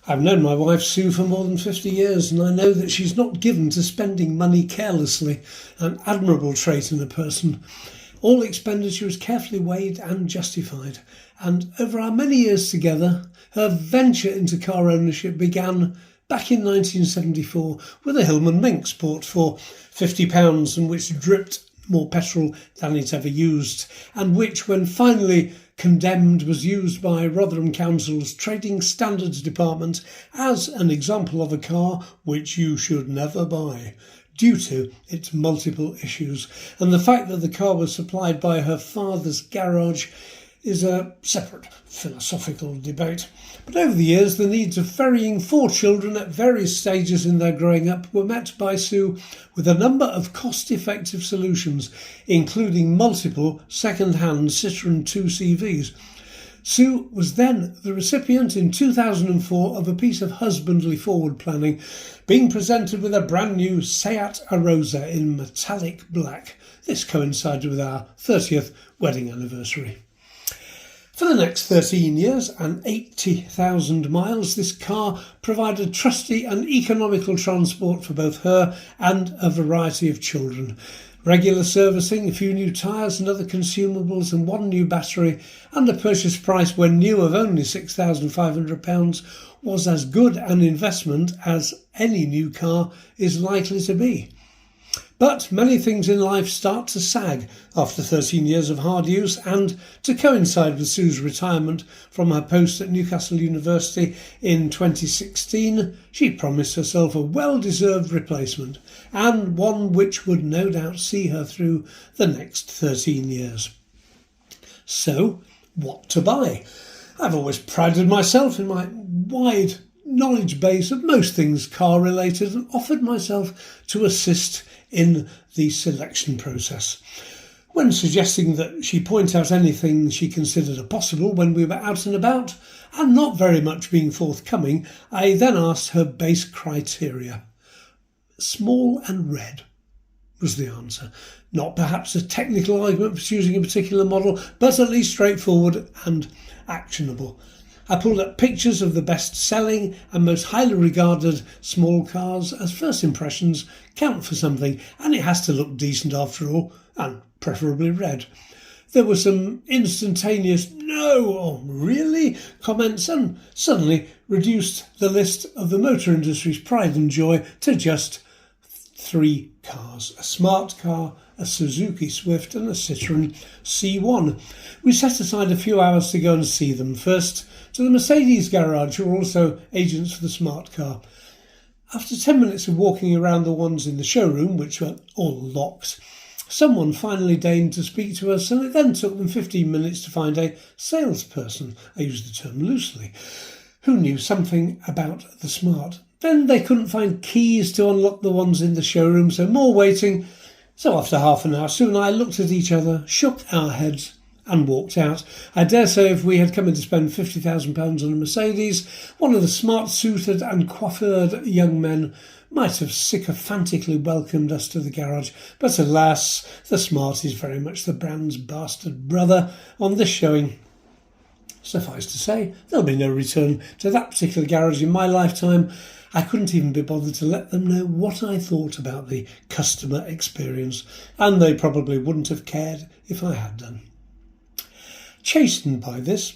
I've known my wife Sue for more than 50 years, and I know that she's not given to spending money carelessly, an admirable trait in a person. All expenditure is carefully weighed and justified, and over our many years together, her venture into car ownership began back in 1974 with a Hillman Minx bought for £50 and which dripped more petrol than it ever used, and which, when finally condemned, was used by Rotherham Council's Trading Standards Department as an example of a car which you should never buy, due to its multiple issues. And the fact that the car was supplied by her father's garage is a separate philosophical debate. But over the years, the needs of ferrying 4 children at various stages in their growing up were met by Sue with a number of cost-effective solutions, including multiple second-hand Citroën 2CVs. Sue was then the recipient in 2004 of a piece of husbandly forward planning, being presented with a brand new Seat Arosa in metallic black. This coincided with our 30th wedding anniversary. For the next 13 years and 80,000 miles, this car provided trusty and economical transport for both her and a variety of children. Regular servicing, a few new tyres and other consumables, and 1 new battery, and a purchase price when new of only £6,500 was as good an investment as any new car is likely to be. But many things in life start to sag after 13 years of hard use, and to coincide with Sue's retirement from her post at Newcastle University in 2016, she promised herself a well-deserved replacement, and one which would no doubt see her through the next 13 years. So, what to buy? I've always prided myself in my wide knowledge base of most things car-related, and offered myself to assist in the selection process. When suggesting that she point out anything she considered a possible when we were out and about, and not very much being forthcoming, I then asked her base criteria. Small and red was the answer. Not perhaps a technical argument for choosing a particular model, but at least straightforward and actionable. I pulled up pictures of the best-selling and most highly regarded small cars, as first impressions count for something, and it has to look decent after all, and preferably red. There were some instantaneous "no" or "really" comments, and suddenly reduced the list of the motor industry's pride and joy to just 3 cars: a smart car, a Suzuki Swift and a Citroën C1. We set aside a few hours to go and see them. First to the Mercedes garage, who were also agents for the smart car. After 10 minutes of walking around the ones in the showroom, which were all locked, someone finally deigned to speak to us, and it then took them 15 minutes to find a salesperson, I use the term loosely, who knew something about the smart. Then they couldn't find keys to unlock the ones in the showroom, so more waiting. So after half an hour, Sue and I looked at each other, shook our heads and walked out. I dare say if we had come in to spend £50,000 on a Mercedes, one of the smart-suited and coiffured young men might have sycophantically welcomed us to the garage. But alas, the Smart is very much the brand's bastard brother on this showing. Suffice to say, there'll be no return to that particular garage in my lifetime. I couldn't even be bothered to let them know what I thought about the customer experience, and they probably wouldn't have cared if I had done. Chastened by this,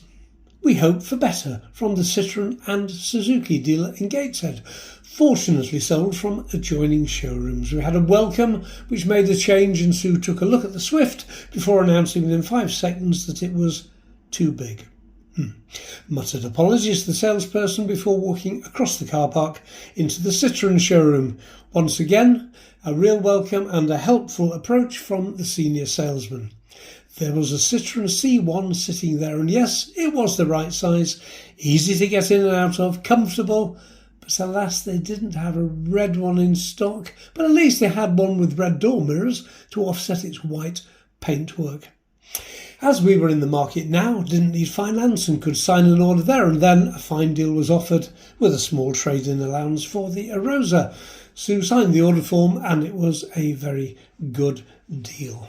we hoped for better from the Citroën and Suzuki dealer in Gateshead, fortunately sold from adjoining showrooms. We had a welcome which made a change, and Sue took a look at the Swift before announcing within 5 seconds that it was too big. Muttered apologies to the salesperson before walking across the car park into the Citroën showroom. Once again, a real welcome and a helpful approach from the senior salesman. There was a Citroën C1 sitting there, and yes, it was the right size, easy to get in and out of, comfortable, but alas, they didn't have a red one in stock, but at least they had one with red door mirrors to offset its white paintwork. As we were in the market now, didn't need finance and could sign an order there and then, a fine deal was offered with a small trade-in allowance for the Arosa. Sue signed the order form, and it was a very good deal.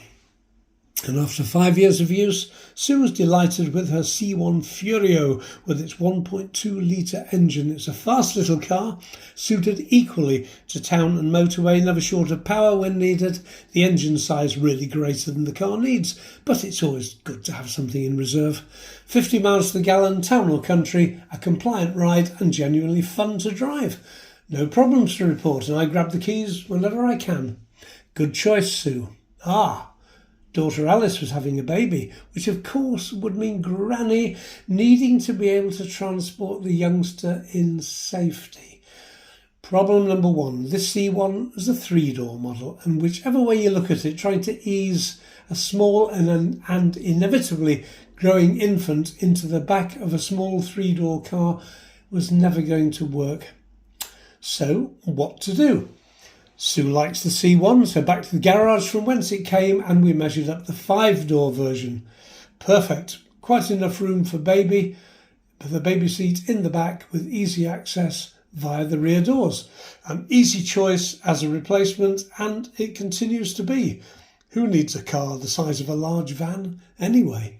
And after 5 years of use, Sue was delighted with her C1 Furio with its 1.2 litre engine. It's a fast little car, suited equally to town and motorway, never short of power when needed. The engine size really greater than the car needs, but it's always good to have something in reserve. 50 miles to the gallon, town or country, a compliant ride and genuinely fun to drive. No problems to report, and I grab the keys whenever I can. Good choice, Sue. Daughter Alice was having a baby, which of course would mean Granny needing to be able to transport the youngster in safety. Problem number one, this C1 is a 3-door model, and whichever way you look at it, trying to ease a small and inevitably growing infant into the back of a small 3-door car was never going to work. So, what to do? Sue likes the C1, so back to the garage from whence it came, and we measured up the 5-door version. Perfect. Quite enough room for baby, but the baby seat in the back with easy access via the rear doors. An easy choice as a replacement, and it continues to be. Who needs a car the size of a large van anyway?